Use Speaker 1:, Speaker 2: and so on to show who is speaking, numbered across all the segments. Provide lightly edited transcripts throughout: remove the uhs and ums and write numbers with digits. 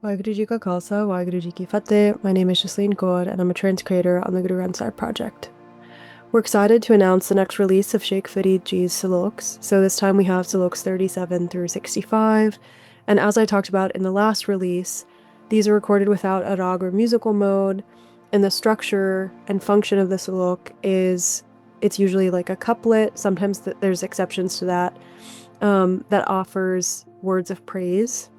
Speaker 1: Waheguru Ji Ka Khalsa, Waheguru Ji Ki Fateh. My name is Jasleen Kaur, and I'm a trance creator on the Guru Granth Sahib Project. We're excited to announce the next release of Sheikh Farid Ji's Saloks. So this time we have Saloks 37 through 65. And as I talked about in the last release, these are recorded without a rag or musical mode. And the structure and function of the Salok is, it's usually like a couplet. Sometimes there's exceptions to that, that offers words of praise.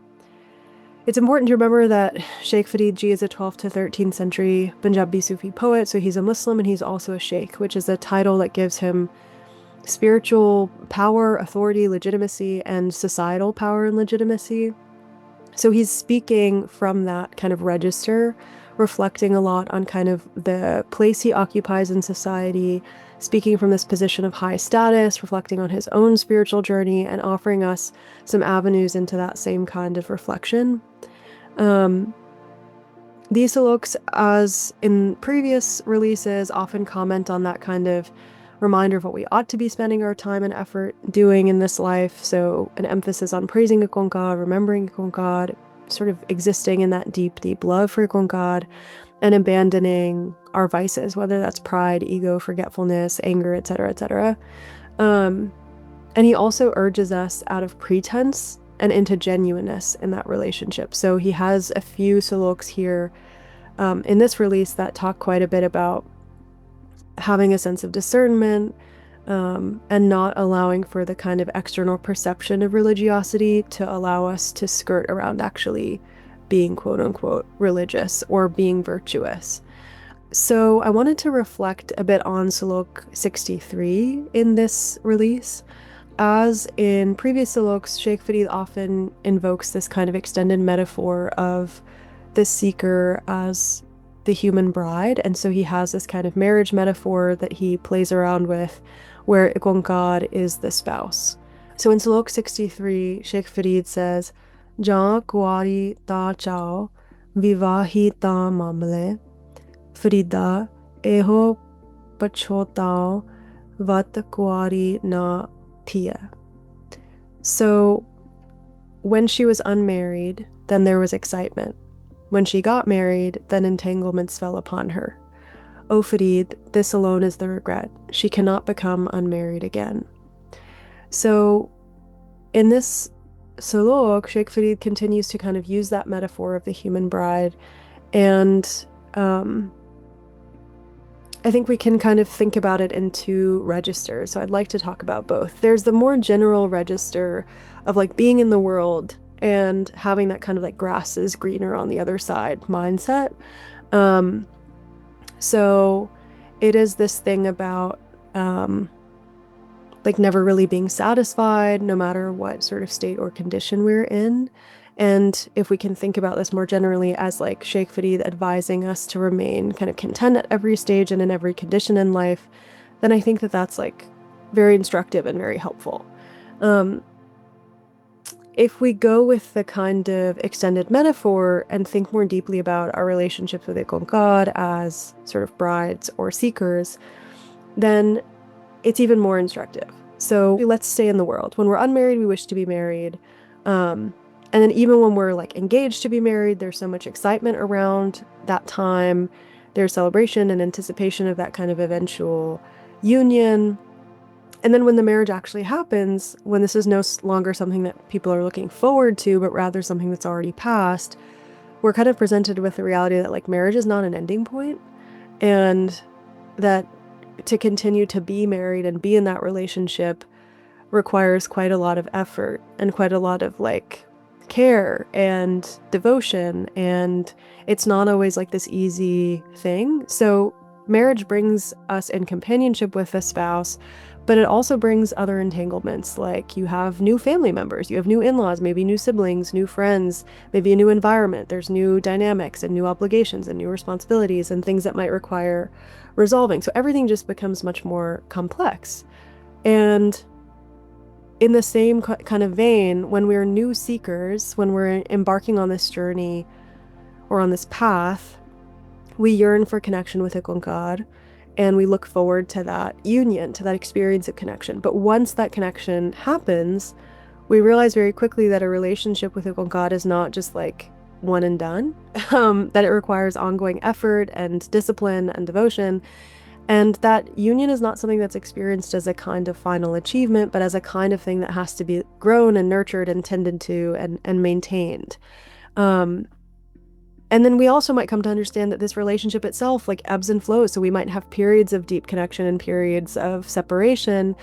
Speaker 1: It's important to remember that Sheikh Farid Ji is a 12th to 13th century Punjabi Sufi poet, so he's a Muslim and he's also a sheikh, which is a title that gives him spiritual power, authority, legitimacy, and societal power and legitimacy. So he's speaking from that kind of register, reflecting a lot on kind of the place he occupies in society, speaking from this position of high status, reflecting on his own spiritual journey, and offering us some avenues into that same kind of reflection. These saloks, as in previous releases, often comment on that kind of reminder of what we ought to be spending our time and effort doing in this life. So an emphasis on praising Ikonkad, remembering Ikonkad, sort of existing in that deep, deep love for Ikonkad, and abandoning our vices, whether that's pride, ego, forgetfulness, anger, etc., etc. And he also urges us out of pretense and into genuineness in that relationship. So he has a few saloks here in this release that talk quite a bit about having a sense of discernment and not allowing for the kind of external perception of religiosity to allow us to skirt around actually being quote-unquote religious or being virtuous. So I wanted to reflect a bit on Salok 63 in this release. As in previous saloks, Sheikh Farid often invokes this kind of extended metaphor of the seeker as the human bride, and so he has this kind of marriage metaphor that he plays around with, where Ikonkad is the spouse. So in Salok 63, Sheikh Farid says, "Ja kuari ta chao, vivahi ta mamle, Farida eho pachotao, vat kuari na Tia." So when she was unmarried, then there was excitement. When she got married, then entanglements fell upon her. O Farid, this alone is the regret. She cannot become unmarried again. So in this Salok, Sheikh Farid continues to kind of use that metaphor of the human bride, and I think we can kind of think about it in two registers. So I'd like to talk about both. There's the more general register of like being in the world and having that kind of like grass is greener on the other side mindset. So it is this thing about like never really being satisfied, no matter what sort of state or condition we're in. And if we can think about this more generally as like Sheikh Farid advising us to remain kind of content at every stage and in every condition in life, then I think that that's like very instructive and very helpful. If we go with the kind of extended metaphor and think more deeply about our relationships with Ikonkad as sort of brides or seekers, then it's even more instructive. So let's stay in the world. When we're unmarried, we wish to be married. And then even when we're like engaged to be married, there's so much excitement around that time. There's celebration and anticipation of that kind of eventual union. And then when the marriage actually happens, when this is no longer something that people are looking forward to, but rather something that's already passed, we're kind of presented with the reality that like marriage is not an ending point, and that to continue to be married and be in that relationship requires quite a lot of effort and quite a lot of like care and devotion, and it's not always like this easy thing. So marriage brings us in companionship with a spouse, but it also brings other entanglements, like you have new family members, you have new in-laws, maybe new siblings, new friends, maybe a new environment, there's new dynamics and new obligations and new responsibilities and things that might require resolving. So everything just becomes much more complex. And in the same kind of vein, when we're new seekers, when we're embarking on this journey or on this path, we yearn for connection with Ikonkad, and we look forward to that union, to that experience of connection. But once that connection happens, we realize very quickly that a relationship with Ikonkad is not just like one and done, that it requires ongoing effort and discipline and devotion, and that union is not something that's experienced as a kind of final achievement, but as a kind of thing that has to be grown and nurtured and tended to and maintained. Um, and then we also might come to understand that this relationship itself like ebbs and flows. So we might have periods of deep connection and periods of separation.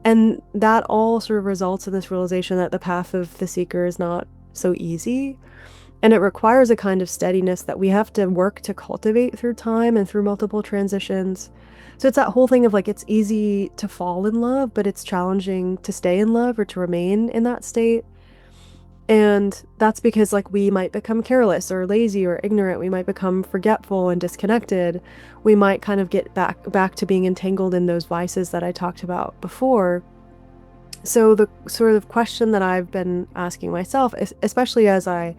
Speaker 1: And that all sort of results in this realization that the path of the seeker is not so easy. And it requires a kind of steadiness that we have to work to cultivate through time and through multiple transitions. So it's that whole thing of like, it's easy to fall in love, but it's challenging to stay in love or to remain in that state. And that's because like we might become careless or lazy or ignorant. We might become forgetful and disconnected. We might kind of get back to being entangled in those vices that I talked about before. So the sort of question that I've been asking myself, especially as I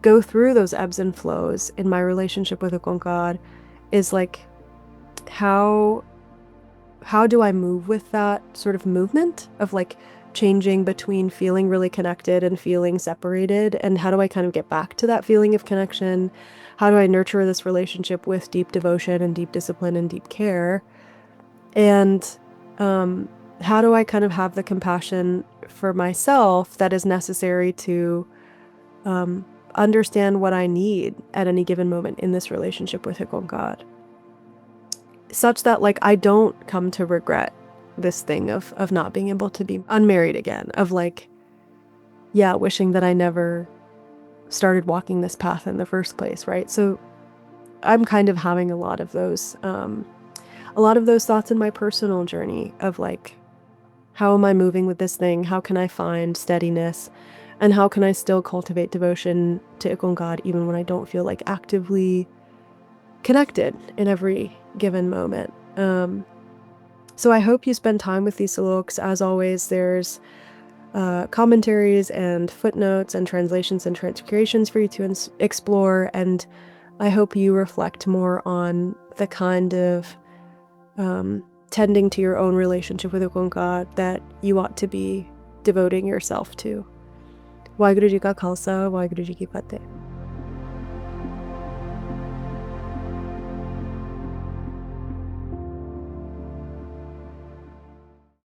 Speaker 1: go through those ebbs and flows in my relationship with God, is like, how do I move with that sort of movement of like changing between feeling really connected and feeling separated? And how do I kind of get back to that feeling of connection? How do I nurture this relationship with deep devotion and deep discipline and deep care? And how do I kind of have the compassion for myself that is necessary to understand what I need at any given moment in this relationship with God, such that like I don't come to regret this thing of not being able to be unmarried again, of like, yeah, wishing that I never started walking this path in the first place, right? So I'm kind of having a lot of those thoughts in my personal journey of like, how am I moving with this thing? How can I find steadiness? And how can I still cultivate devotion to God even when I don't feel like actively connected in every given moment? So I hope you spend time with these saloks. As always, there's commentaries and footnotes and translations and transcreations for you to explore. And I hope you reflect more on the kind of tending to your own relationship with God that you ought to be devoting yourself to. Waheguru Ji Ka Khalsa, Waheguru Ji Ki Fateh.